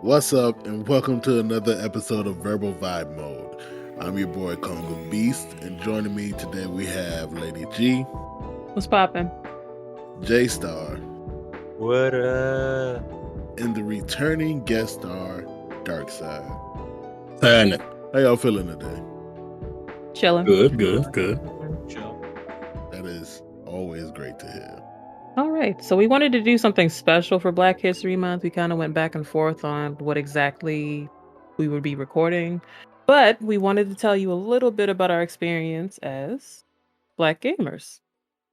What's up, and welcome to another episode of Verbal Vibe Mode. I'm your boy Congo Beast, and joining me today we have Lady G, What's poppin'? J Star, What up? and the returning guest star, Dark Side. And How y'all feeling today? Chilling. good. Chill. That is always great to hear. All right. So we wanted to do something special for Black History Month. We kind of went back and forth on what exactly we would be recording, but we wanted to tell you a little bit about our experience as Black gamers.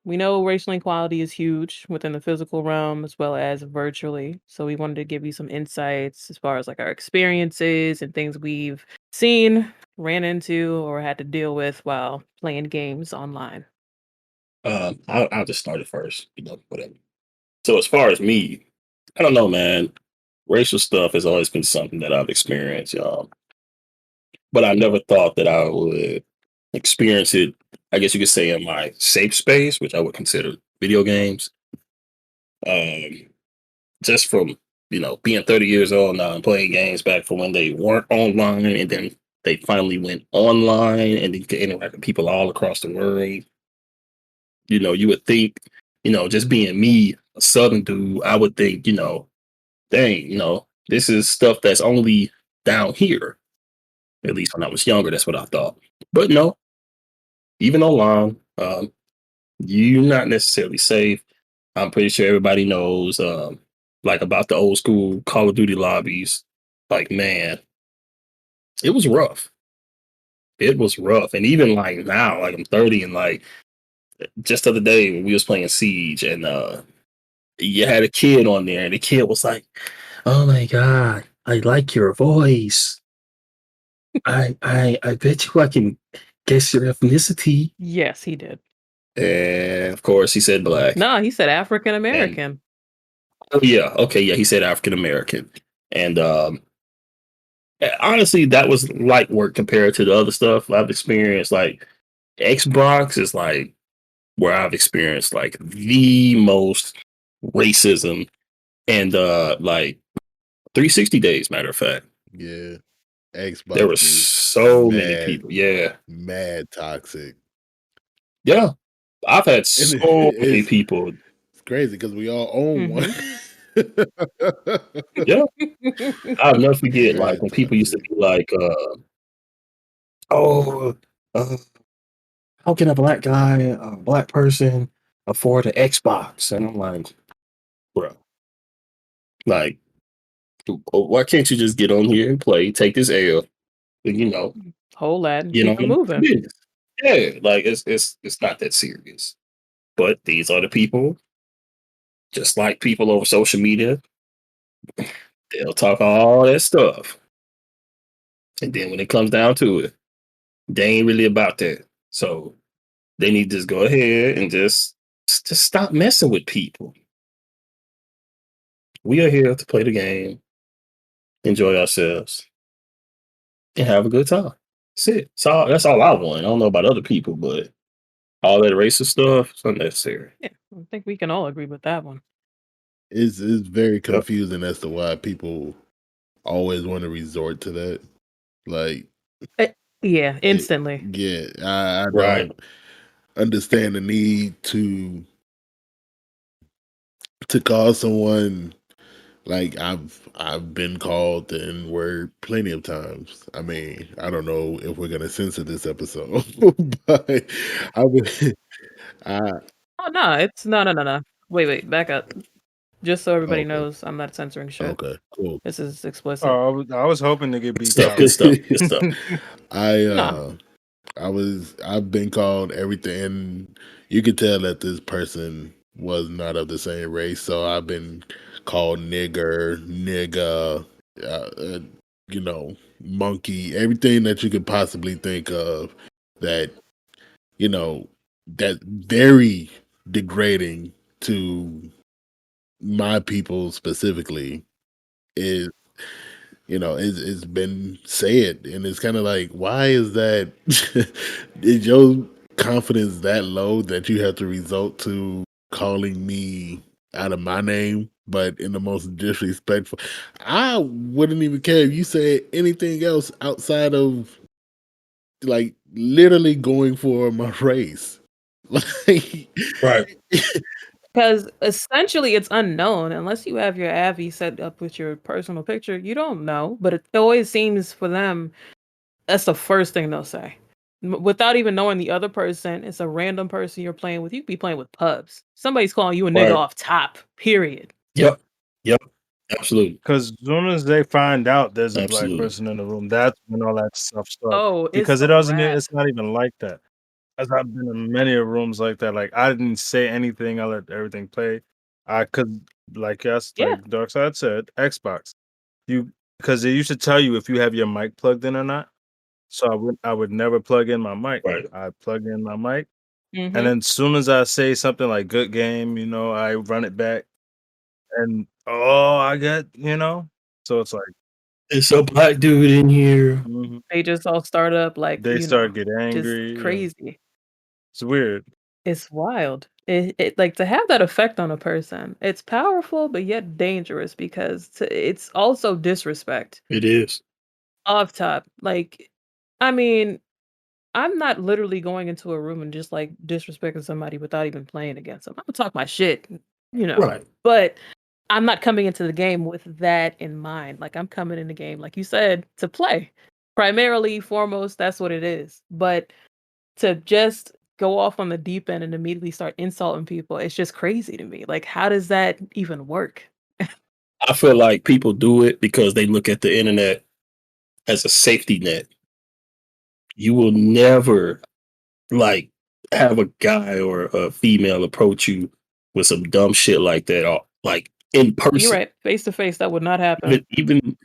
We know racial equality is huge within the physical realm as well as virtually. So we wanted to give you some insights as far as like our experiences and things we've seen, ran into, or had to deal with while playing games online. I'll just start it first. Whatever. So as far as me, I don't know, man. Racial stuff has always been something that I've experienced, y'all. But I never thought that I would experience it. I guess you could say in my safe space, which I would consider video games. Um, just from being 30 years old now and playing games back from when they weren't online, and then they finally went online, and then you could interact with people all across the world. You would think, just being me, a Southern dude, I would think, dang, this is stuff that's only down here. At least when I was younger, that's what I thought. But no, even online, you're not necessarily safe. I'm pretty sure everybody knows, like about the old school Call of Duty lobbies. Like, man, it was rough. It was rough. And even like now, like I'm 30 and like just the other day when we was playing Siege and you had a kid on there and the kid was like, "Oh my god, I like your voice. I bet you I can guess your ethnicity." Yes, he did. And of course he said black. No, he said African American. Oh yeah, okay, yeah, he said African American. And honestly that was light work compared to the other stuff I've experienced. Like Xbox is like where I've experienced like the most racism and like 360 days, matter of fact. Yeah, Xbox. There were so many people. Yeah. Mad toxic. Yeah. I've had so many people. It's crazy because we all own one. Yeah. I'll never forget like when people used to be like, oh, how can a black guy, a black person afford an Xbox? And I'm like, bro, like, why can't you just get on here and play, take this L, and Hold that and keep it moving. Yeah, like it's not that serious. But these are the people, just like people over social media, they'll talk all that stuff. And then when it comes down to it, they ain't really about that. So they need to just go ahead and just stop messing with people. We are here to play the game, enjoy ourselves, and have a good time. That's it. That's all I want. I don't know about other people, but all that racist stuff is unnecessary. Yeah, I think we can all agree with that one. It's very confusing as to why people always want to resort to that. Like, yeah, instantly. I don't understand the need to call someone. Like I've been called the N-word plenty of times. I mean, I don't know if we're gonna censor this episode, but I would. Oh no, it's no. Wait, back up. Just so everybody knows, I'm not censoring shit. Okay, cool. This is explicit. Oh, I was hoping to get beat Good stuff. I've been called everything, and you could tell that this person was not of the same race. So I've been called nigger, monkey, everything that you could possibly think of. That that very degrading to my people specifically is. It's been said, and it's kind of like, why is that? Is your confidence that low that you have to resort to calling me out of my name but in the most disrespectful. I wouldn't even care if you said anything else outside of like literally going for my race. Like, Right. Because essentially it's unknown unless you have your Avi set up with your personal picture. You don't know, but it always seems for them that's the first thing they'll say. Without even knowing the other person, it's a random person you're playing with. You could be playing with pubs. Somebody's calling you a nigga Right. off top. Period. Yep. Yep. Absolutely. Because as soon as they find out there's a black Absolutely. person in the room, that's when all that stuff starts. Oh, it's Because a it doesn't, wrap. it's not even like that. As I've been in many rooms like that, like I didn't say anything, I let everything play. I could, like yes, Yeah. like Darkside said, Xbox. You because they used to tell you if you have your mic plugged in or not. So I would never plug in my mic. Right. I plug in my mic, and Mm-hmm. then as soon as I say something like "good game," I run it back, and I get. So it's like It's a black dude in here. mhm. They just all start up like, They start getting just angry, and crazy. it's weird. It's wild. It like to have that effect on a person. It's powerful, but yet dangerous because it's also disrespect. It is. Off top, like, I mean, I'm not literally going into a room and just like disrespecting somebody without even playing against them. I'm gonna talk my shit, Right. but I'm not coming into the game with that in mind. Like I'm coming in the game, like you said, to play. Primarily, foremost, that's what it is. But to just go off on the deep end and immediately start insulting people, it's just crazy to me. Like, how does that even work? I feel like people do it because they look at the internet as a safety net. You will never like have a guy or a female approach you with some dumb shit like that, or like in You're person. right. Face to face, that would not happen. Even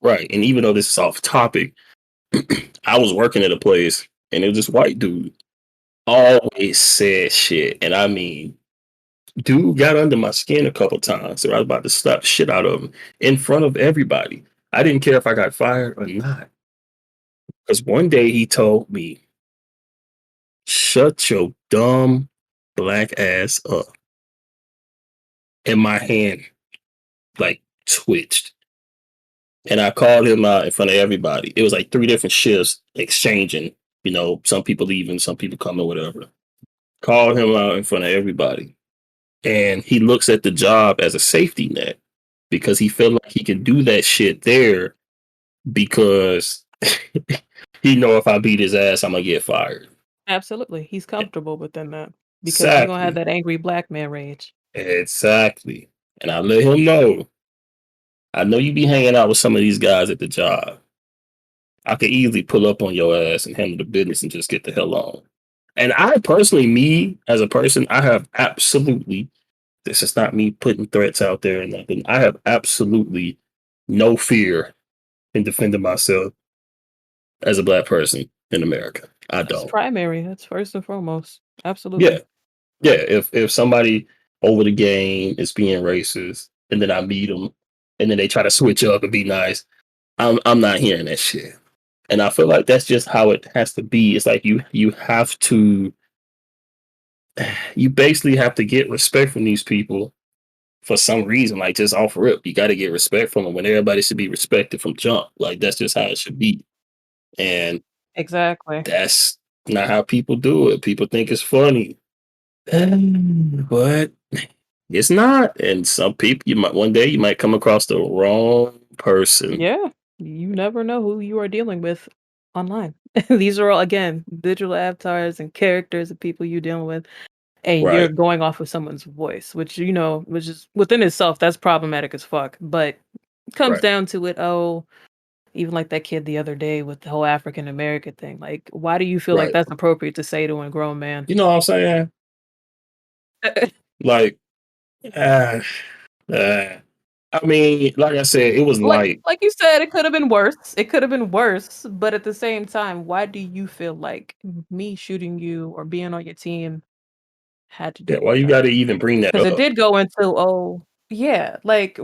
right, and even though this is off topic, I was working at a place and it was this white dude always said shit, and I mean, dude got under my skin a couple times, so I was about to slap the shit out of him in front of everybody. I didn't care if I got fired or not, because one day he told me, "Shut your dumb black ass up," and my hand like twitched. And I called him out in front of everybody. It was like three different shifts exchanging, some people leaving, some people coming, whatever. Called him out in front of everybody. And he looks at the job as a safety net because he felt like he could do that shit there because he know if I beat his ass, I'm gonna get fired. Absolutely. He's comfortable within that because you're gonna have Exactly. that angry black man rage. Exactly. And I let him know. I know you be hanging out with some of these guys at the job. I could easily pull up on your ass and handle the business and just get the hell on. And I personally, me as a person, I have absolutely, this is not me putting threats out there and nothing. I have absolutely no fear in defending myself as a black person in America. I That's don't. primary. That's first and foremost. Yeah. Absolutely. Yeah. If somebody over the game is being racist and then I meet them and then they try to switch up and be nice, I'm not hearing that shit. And I feel like that's just how it has to be. It's like you have to you basically have to get respect from these people for some reason. Like just off rip, you got to get respect from them when everybody should be respected from jump. Like that's just how it should be. And Exactly. that's not how people do it. People think it's funny, but it's not. And some people, you might one day you might come across the wrong person. Yeah. You never know who you are dealing with online. These are all again digital avatars and characters of people you're dealing with. And you're Right. going off of someone's voice, which is within itself, that's problematic as fuck. But it comes Right. down to it, even like that kid the other day with the whole African American thing. Like, why do you feel like Right. that's appropriate to say to a grown man? You know what I'm saying? Like, uh, uh, I mean, like I said, it was like light. like you said, it could have been worse. It could have been worse, but at the same time, why do you feel like me shooting you or being on your team had to Yeah, do why with you got that? to even bring that Because it up? did go into, yeah, like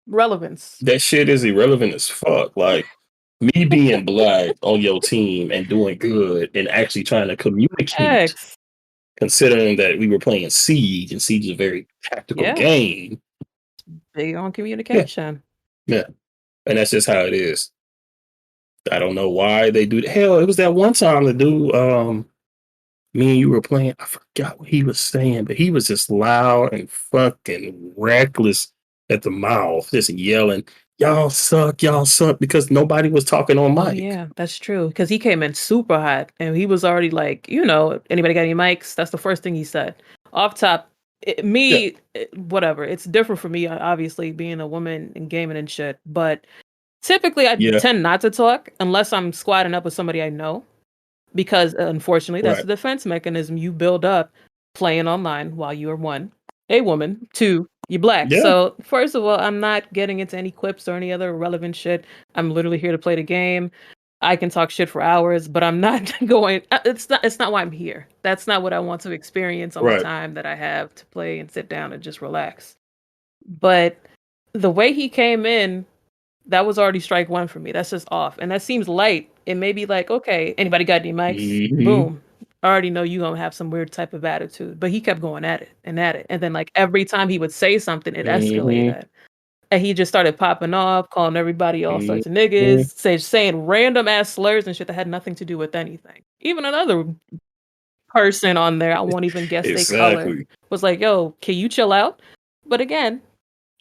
relevance. That shit is irrelevant as fuck. Like me being black on your team and doing good and actually trying to communicate, X. considering that we were playing Siege and Siege is a very tactical Yeah. game. Big on Yeah, communication. yeah, and that's just how it is. I don't know why they do. Hell, it was that one time the dude, me and you were playing. I forgot what he was saying, but he was just loud and fucking reckless at the mouth, just yelling, y'all suck," because nobody was talking on Oh, mic. yeah, that's true. Because he came in super hot, and he was already like, "Anybody got any mics?" That's the first thing he said. Off top, Yeah, whatever. It's different for me, obviously, being a woman and gaming and shit. But typically, I yeah, tend not to talk unless I'm squatting up with somebody I know. Because, unfortunately, that's right. the defense mechanism you build up playing online while you are, 1, a woman, 2, you're black. Yeah, So, first of all, I'm not getting into any clips or any other irrelevant shit. I'm literally here to play the game. I can talk shit for hours, but I'm not going it's not why I'm here. That's not what I want to experience on the right. time that I have to play and sit down and just relax. But the way he came in, that was already strike 1 for me. That's just off, and that seems light. It may be like, "Okay, anybody got any mics?" Hmm. Boom. I already know you gonna have some weird type of attitude, but he kept going at it, and then, like, every time he would say something, it Hmm. escalated, and he just started popping off, calling everybody all sorts of Hmm. niggas, saying random ass slurs and shit that had nothing to do with anything. Even another person on there, I won't even guess they color, Exactly. was like, "Yo, can you chill out?" But again,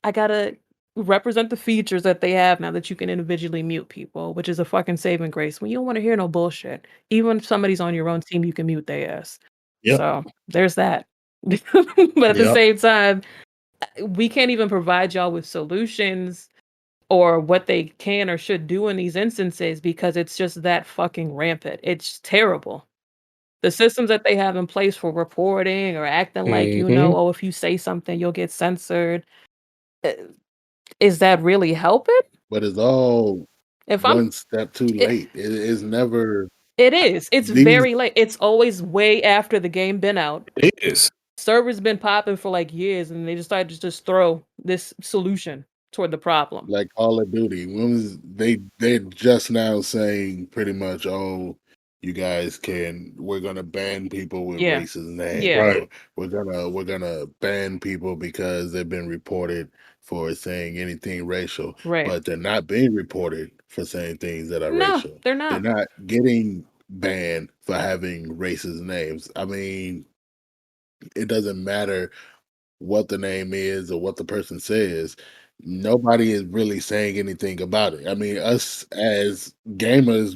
I gotta represent the features that they have now that you can individually mute people, which is a fucking saving grace. When you don't wanna hear no bullshit, even if somebody's on your own team, you can mute their ass. Yep. So, there's that. But at the Yep. same time, we can't even provide y'all with solutions or what they can or should do in these instances because it's just that fucking rampant. It's terrible. The systems that they have in place for reporting or acting like, Hmm. "Oh, if you say something, you'll get censored." Uh, is that really helping? But it's all If I'm one step too it late. It's never it is. It's these very late. It's always way after the game been out. It is. Servers been popping for, like, years, and they decided to just throw this solution toward the problem. like Call of Duty. When was they're just now saying pretty much, oh, you guys can we're gonna ban people with Yeah. racist names, Yeah. Right. or we're gonna ban people because they've been reported for saying anything racial, Right. but they're not being reported for saying things that are No, racial. they're They're not. not getting banned for having racist names. I mean, it doesn't matter what the name is or what the person says. Nobody is really saying anything about it. I mean, us as gamers,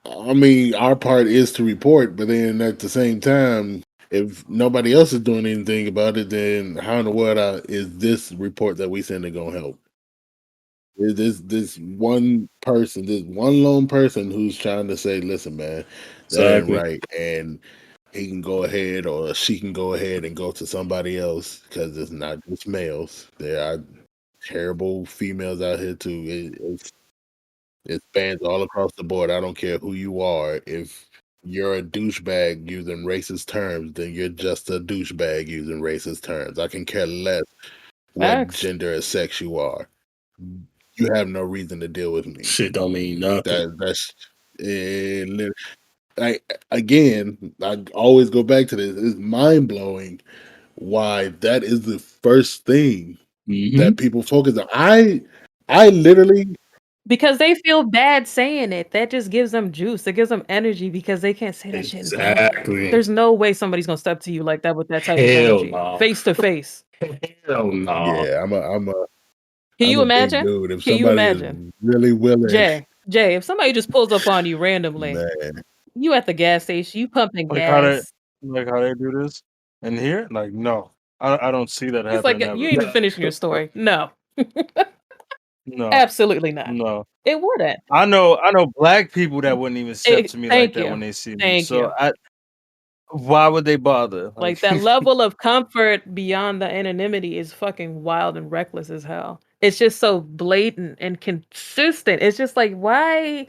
I mean, our part is to report, but then at the same time, if nobody else is doing anything about it, then how in the world is this report that we sending gonna help? Is this one person, this one lone person who's trying to say, "Listen, man, that ain't Exactly. right," and he can go ahead or she can go ahead and go to somebody else because it's not just males. There are terrible females out here too. It spans all across the board. I don't care who you are. If you're a douchebag using racist terms, then you're just a douchebag using racist terms. I can care less what Facts. gender or sex you are. You have no reason to deal with me. Shit don't mean nothing. That's and I again, I always go back to this. It's mind blowing why that is the first thing Hmm. that people focus on. I literally Because they feel bad saying it. That just gives them juice. It gives them energy because they can't say that shit in public. Exactly. There's no way somebody's gonna step to you like that with that type of Hell energy, no. face to face. Hell no. yeah, Can I'm you a big imagine? dude. If Can you somebody is imagine? really willing, Jay, if somebody just pulls up on you randomly, man, you at the gas station, you pumping Like how they gas. like how they do this in here? Like, no. I don't see that It's like, happening you ever. ain't even No. finishing your story. No. No, Absolutely not. no. It wouldn't. I know black people that wouldn't even step to me like Thank that when you. they see me. Thank So you. why would they bother? Like, Like that level of comfort beyond the anonymity is fucking wild and reckless as hell. It's just so blatant and consistent. It's just like, why?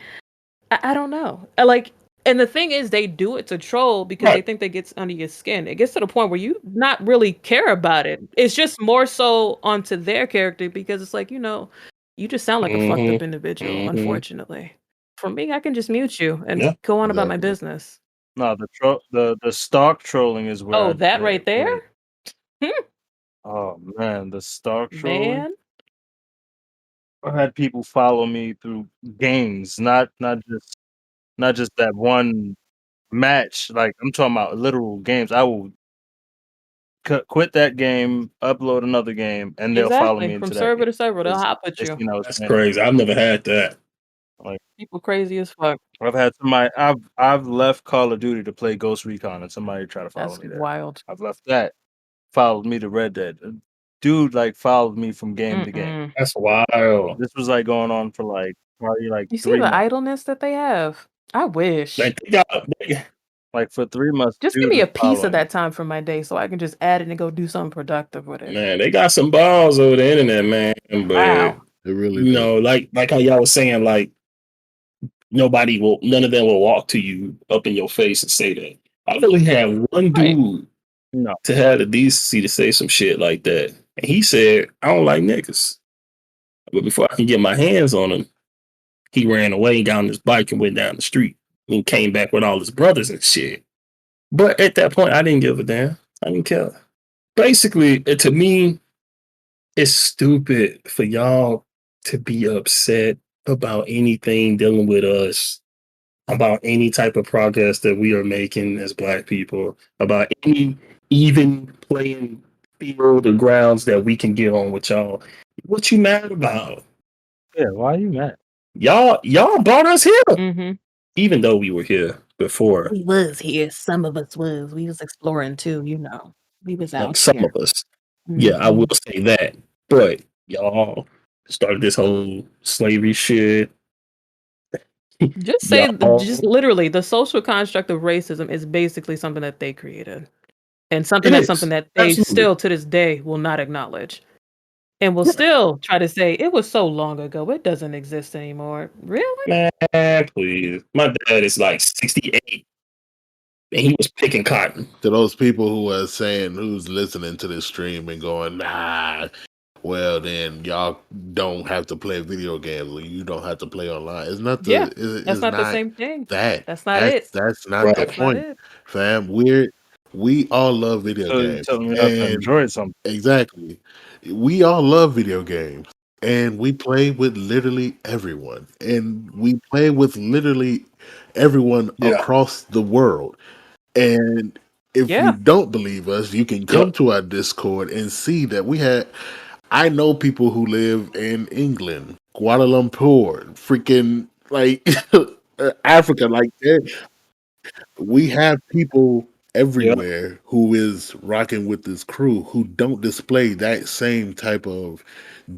I don't know. Like, and the thing is, they do it to troll because they Right. think that gets under your skin. It gets to the point where you not really care about it. It's just more so onto their character because it's like, you just sound like a fucked Hmm. up individual, Hmm. unfortunately. For me, I can just mute you and Yeah. go on about my exactly. business. no, the stock trolling is where Oh, that right there? where Hmm. Oh man, the stock trolling. Man, I've had people follow me through games, not just that one match. Like I'm talking about literal games. I will quit that game, upload another game, and they'll follow exactly. me From into that server game to server, they'll because hop at they you. seen I was That's playing. crazy. I've never had that. Like People crazy as fuck. I've had somebody. I've left Call of Duty to play Ghost Recon, and somebody tried to follow That's me there. wild. I've left that. Followed me to Red Dead. Dude, like followed me from game to game. Mm-mm. That's wild. This was like going on for like probably like You see 3 the months. idleness that they have? I wish. Like they got, they, Like for 3 months, Just give dude me was a piece of following me. that time from my day so I can just add it and go do something productive with it. man, they got some balls over the internet, man. But Wow. It really do. like how y'all was saying, like none of them will walk to you up in your face and say that. I really had one Right. dude No, to have the decency to say some shit like that, and he said, "I don't like niggas." But before I can get my hands on him, he ran away, got on his bike, and went down the street, and came back with all his brothers and shit. But at that point, I didn't give a damn. I didn't care. Basically, to me, it's stupid for y'all to be upset about anything dealing with us, about any type of progress that we are making as Black people, about any even playing field or grounds that we can get on with y'all. What you mad about? yeah. Why are you mad? Y'all brought us here, Mm-hmm. even though we were here before. We was here. Some of us was. We was exploring too, you know. We was out Some here. of us, yeah, I will Mm-hmm. say that. But y'all started this whole slavery shit. Just say, just Y'all, literally, the social construct of racism is basically something that they created, and it something is that they absolutely. still to this day will not acknowledge, and will Yeah. still try to say it was so long ago, it doesn't exist anymore. Really? Man, please. My dad is like 68 and he was picking cotton. To those people who are saying, who's listening to this stream and going, nah, well then y'all don't have to play video games or you don't have to play online. It's not Yeah, the that's it's not the not same thing. that. That's not it. That's not the Right. That's not point, it. fam. We all love video So you games. telling me not to And enjoy something? exactly. We all love video games. And we play with literally everyone. And we play with literally everyone Yeah. across the world. And if you Yeah, don't believe us, you can come Yep. to our Discord and see that I know people who live in England, Kuala Lumpur, freaking like Africa. Like we have people Yep. everywhere who is rocking with this crew who don't display that same type of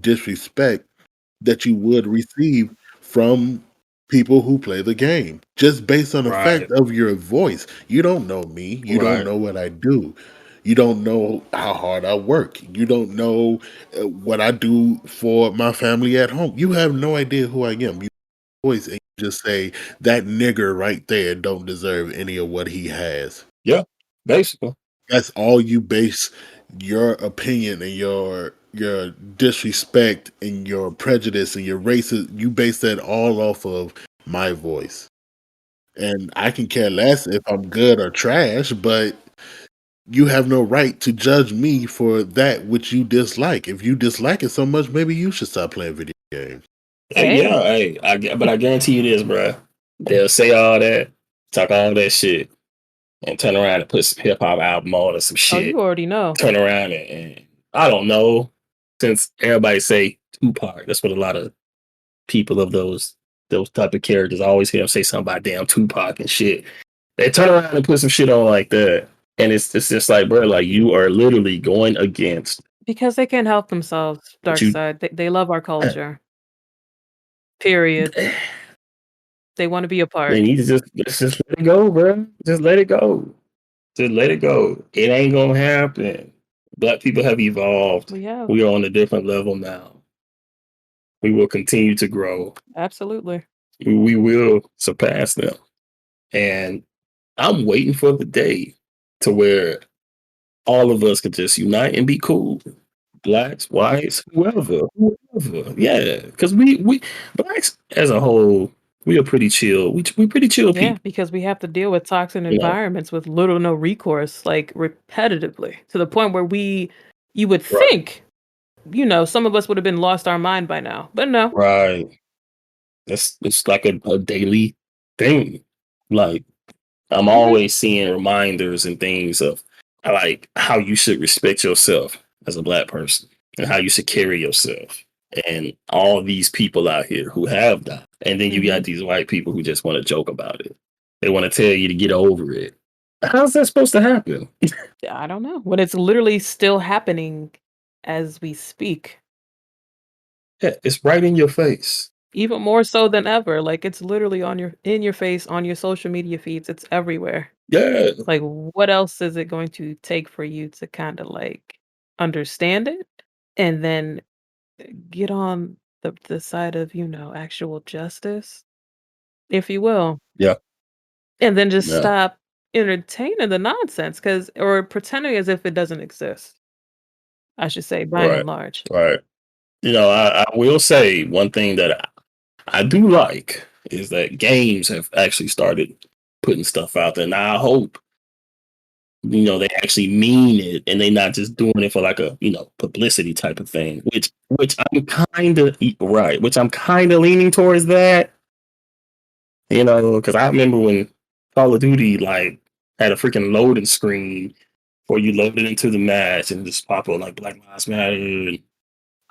disrespect that you would receive from people who play the game just based on the fact Right. of your voice. You don't know me, you don't Right. know what I do, you don't know how hard I work, you don't know what I do for my family at home. You have no idea who I am. You voice and you just say that nigger right there don't deserve any of what he has. Yeah. Basically. That's all you base your opinion and your disrespect and your prejudice and your racist. You base that all off of my voice, and I can care less if I'm good or trash. But you have no right to judge me for that which you dislike. If you dislike it so much, maybe you should stop playing video games. Hey, hey, yeah. Hey, but I guarantee you this, bro. They'll say all that, talk all that shit, and turn around and put some hip hop album on or some oh, you shit. already know. Turn around and I don't know. Since everybody say Tupac, that's what a lot of people of those type of characters I always hear them say something about damn Tupac and shit. They turn around and put some shit on like that. And it's just like, bro, like you are literally going against Because they can't help themselves, what Dark you Side. They love our culture. Period. They want to be a they part. need to just let it go, bro. Just let it go. Just let it go. It ain't gonna happen. Black people have evolved. We have. We are on a different level now. We will continue to grow. Absolutely. We will surpass them. And I'm waiting for the day to where all of us could just unite and be cool. Blacks, whites, whoever. Yeah, because we blacks as a whole, we are pretty chill. We pretty chill Yeah, people. because we have to deal with toxic You know, environments with little or no recourse, like repetitively, to the point where we You would Right. think, some of us would have been lost our mind by now, but no. Right. It's like a daily thing. Like I'm Mhm. always seeing reminders and things of like how you should respect yourself as a black person and how you should carry yourself. And all these people out here who have that. And then you got Mhm. these white people who just want to joke about it. They want to tell you to get over it. How's that supposed to happen? I don't know. When it's literally still happening as we speak. Yeah, it's right in your face. Even more so than ever. Like it's literally in your face, on your social media feeds. It's everywhere. Yeah, Like what else is it going to take for you to kind of like understand it and then get on the side of, actual justice, if you will. yeah, And then just yeah. stop entertaining the nonsense cuz or pretending as if it doesn't exist. I should say by and Right, large. right. I will say one thing that I do like is that games have actually started putting stuff out there. Now I hope they actually mean it and they not just doing it for like a publicity type of thing. Which I'm kind of right. Which I'm kind of leaning towards that. Because I remember when Call of Duty like had a freaking loading screen where you loaded into the match and just pop up like Black Lives Matter. And,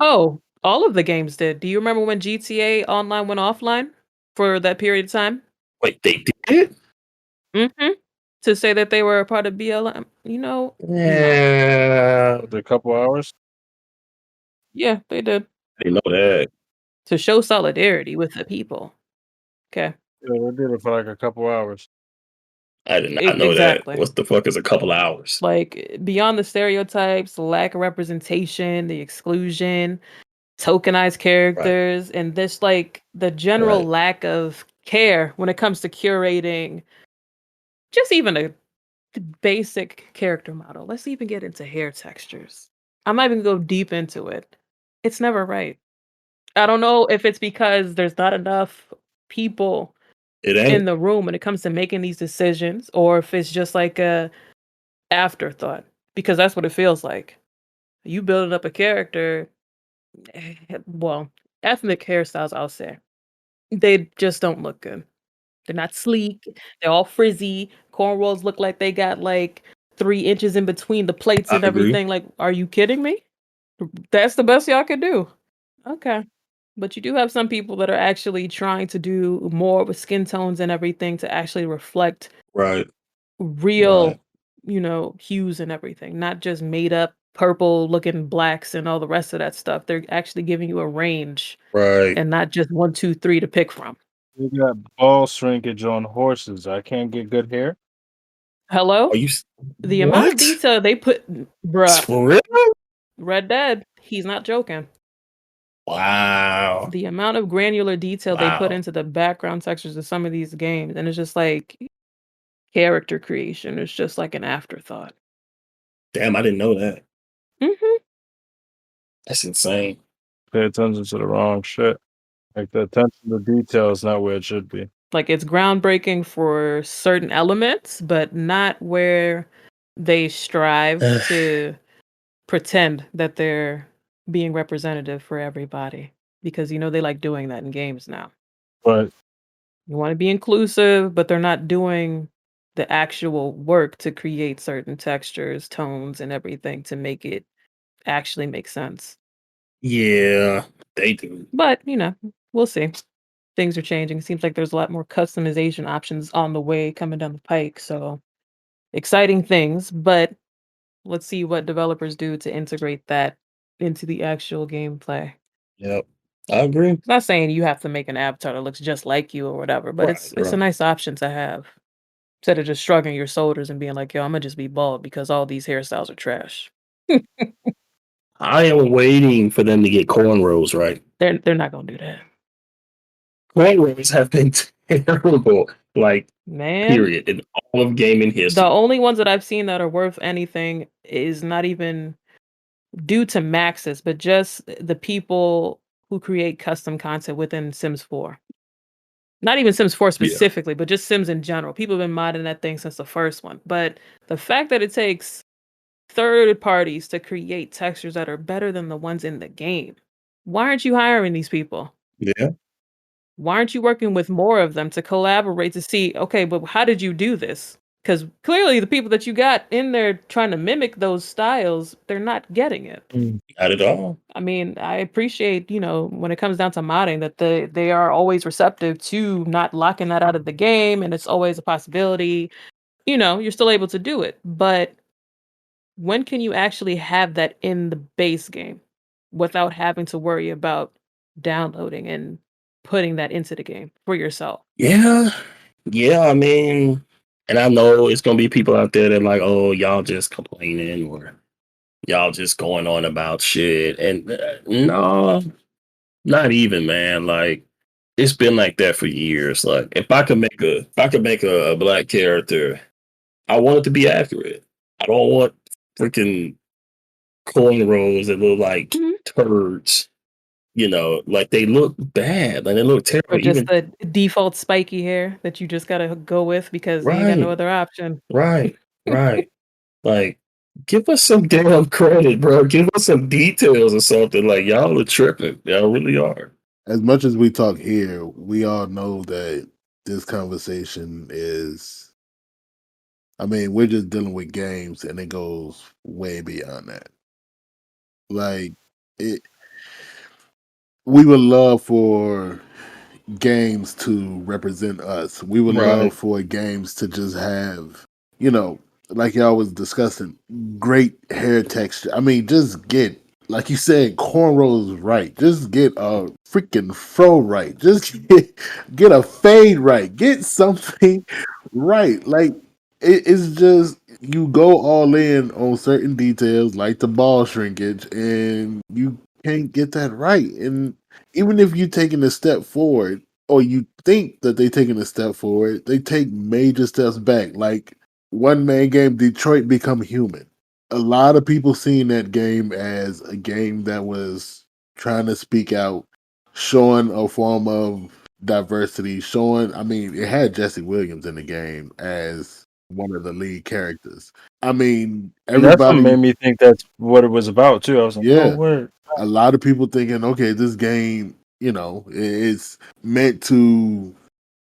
Oh, all of the games did. Do you remember when GTA Online went offline for that period of time? wait, they did? Mhm. To say that they were a part of BLM, no. Yeah, For a couple hours. Yeah, they did. I didn't know that. To show solidarity with the people. Okay. Yeah, they did it for like a couple hours. I did not know that. Exactly. What the fuck is a couple hours? Like beyond the stereotypes, the lack of representation, the exclusion, tokenized Right, characters, and this like the general right. lack of care when it comes to curating just even a basic character model. Let's even get into hair textures. I'm not even go deep into it. It's never right. I don't know if it's because there's not enough people It in ain't. the room when it comes to making these decisions, or if it's just like a afterthought. Because that's what it feels like. You building up a character, well, ethnic hairstyles, I'll say, they just don't look good. They're not sleek. They're all frizzy. Cornrows look like they got like 3 inches in between the plates I and agree. everything. Like, are you kidding me? That's the best y'all could do. Okay. But you do have some people that are actually trying to do more with skin tones and everything to actually reflect Right, right, real, hues and everything, not just made up purple looking blacks and all the rest of that stuff. They're actually giving you a range right. and not just one, two, three to pick from. They got ball shrinkage on horses. I can't get good hair. Hello? Are you The amount of what? detail they put, bruh, For real? Red Dead, he's not joking. Wow, The amount of granular detail they put wow. into the background textures of some of these games, and it's just like character creation. It's just like an afterthought. Damn, I didn't know that. Mhm. That's insane. Pay attention to the wrong shit. Like the attention to detail is not where it should be. Like it's groundbreaking for certain elements, but not where they strive to pretend that they're being representative for everybody. Because they like doing that in games now. But You want to be inclusive, but they're not doing the actual work to create certain textures, tones, and everything to make it actually make sense. Yeah, they do. But, we'll see. Things are changing. It seems like there's a lot more customization options on the way coming down the pike. So exciting things, but let's see what developers do to integrate that into the actual gameplay. Yep, I agree. Not saying you have to make an avatar that looks just like you or whatever, but Right, it's a right. nice option to have. Instead of just shrugging your shoulders and being like, "Yo, Imma just be bald because all these hairstyles are trash." I am waiting for them to get cornrows right. They're not gonna do that. Cornrows have been terrible, like Man, period, in all of gaming the history. only ones that I've seen that are worth anything is not even due to Maxis, but just the people who create custom content within Sims 4. Not even Sims 4 Yeah, specifically, but just Sims in general. People have been modding that thing since the first one, but the fact that it takes third parties to create textures that are better than the ones in the game. Why aren't you hiring these people? Yeah. Why aren't you working with more of them to collaborate to see, okay, but how did you do this? Because clearly the people that you got in there trying to mimic those styles, they're not getting it. Mm. Not at all. I mean, I appreciate, when it comes down to modding that they are always receptive to not locking that out of the game and it's always a possibility. You're still able to do it. But when can you actually have that in the base game without having to worry about downloading and putting that into the game for yourself? Yeah. Yeah, I mean, and I know it's gonna be people out there that like, oh, y'all just complaining or y'all just going on about shit. And no, not even, man. Like, it's been like that for years. Like, if I could make a black character, I want it to be accurate. I don't want freaking cornrows that look like Mhm. turds. Like they look bad. Like they look Or terrible. just Even the default spiky hair that you just gotta go with because you ain't got no right, other option. right, right. Like, give us some damn credit, bro. Give us some details or something. Like y'all are tripping. Y'all really are. As much as we talk here, we all know that this conversation is. I mean, we're just dealing with games, and it goes way beyond that. Like, it. We would love for games to represent us. We would love Right. for games to just have, you know, like y'all was discussing, great hair texture. I mean, just get, like you said, cornrows right. Just get a freaking fro right. Just get a fade right. Get something right. Like, it's just, you go all in on certain details like the ball shrinkage, and you can't get that right. And even if you're taking a step forward, or you think that they're taking a step forward, they take major steps back. Like one man game, Detroit Become Human. A lot of people seen that game as a game that was trying to speak out, showing a form of diversity, showing, I mean, it had Jesse Williams in the game as one of the lead characters. I mean, And that's what made everybody, me think that's what it was about too. I was like, oh, yeah, word. a lot of people thinking, okay, this game, it's meant to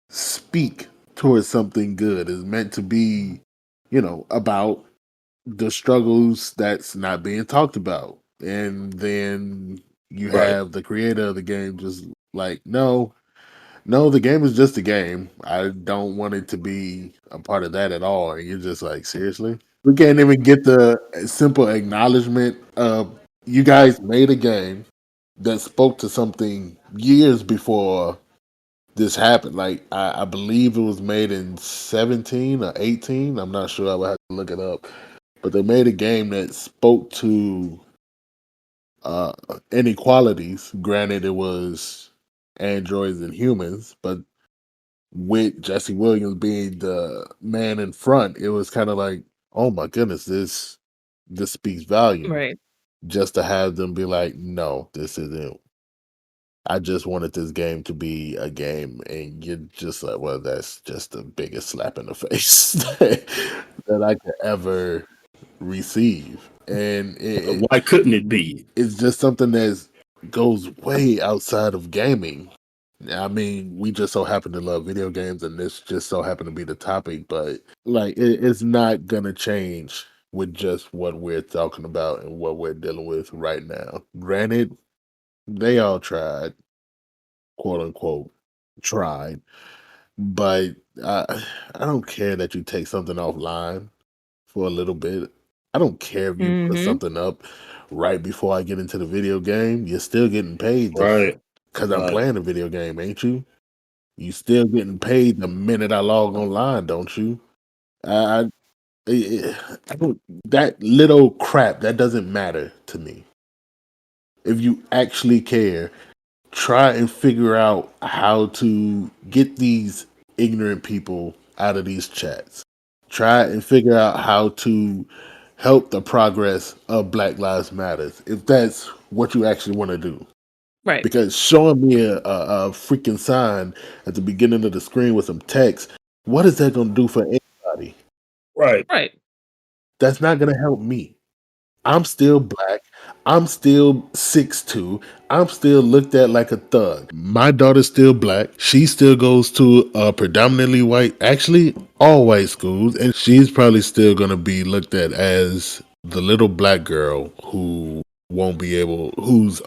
speak towards something good. It's meant to be, about the struggles that's not being talked about. And then you Right. have the creator of the game just like, no, no, the game is just a game. I don't want it to be a part of that at all. And you're just like, seriously? We can't even get the simple acknowledgement of you guys made a game that spoke to something years before this happened. Like I believe it was made in 17 or 18. I'm not sure. I would have to look it up. But they made a game that spoke to uh, inequalities. Granted, it was androids and humans, but with Jesse Williams being the man in front, it was kind of like, oh my goodness, this speaks volume. Right. Just to have them be like, no, this isn't. I just wanted this game to be a game, and you're just like, well, that's just the biggest slap in the face that I could ever receive, and Why couldn't it be? it's just something that goes way outside of gaming. I mean, we just so happen to love video games, and this just so happened to be the topic. But like, it's not gonna change with just what we're talking about and what we're dealing with right now. Granted, they all tried, quote unquote, tried, but I don't care that you take something offline for a little bit. I don't care if you put Mhm. something up right before I get into the video game. You're still getting paid Right. because I'm Right. playing a video game, ain't you? You still getting paid the minute I log online, don't you? I, I don't, that little crap that doesn't matter to me. If you actually care, try and figure out how to get these ignorant people out of these chats. Try and figure out how to help the progress of Black Lives Matters if that's what you actually want to do. Right. Because showing me a freaking sign at the beginning of the screen with some text, what is that going to do for anybody? Right. Right. That's not going to help me. I'm still black. I'm still 6'2". I'm still looked at like a thug. My daughter's still black. She still goes to a predominantly white, actually all white schools, and she's probably still gonna be looked at as the little black girl who's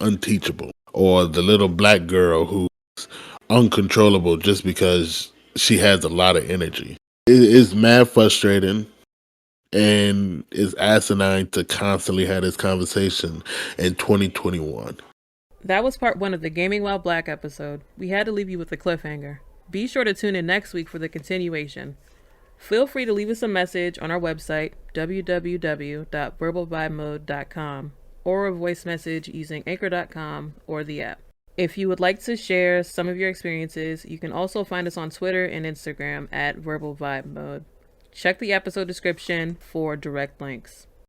unteachable, or the little black girl who's uncontrollable just because she has a lot of energy. It's mad frustrating and it's asinine to constantly have this conversation in 2021. That was part one of the Gaming While Black episode. We had to leave you with a cliffhanger. Be sure to tune in next week for the continuation. Feel free to leave us a message on our website, www.verbalvibemode.com, or a voice message using anchor.com or the app. If you would like to share some of your experiences, you can also find us on Twitter and Instagram at Verbal Vibe Mode. Check the episode description for direct links.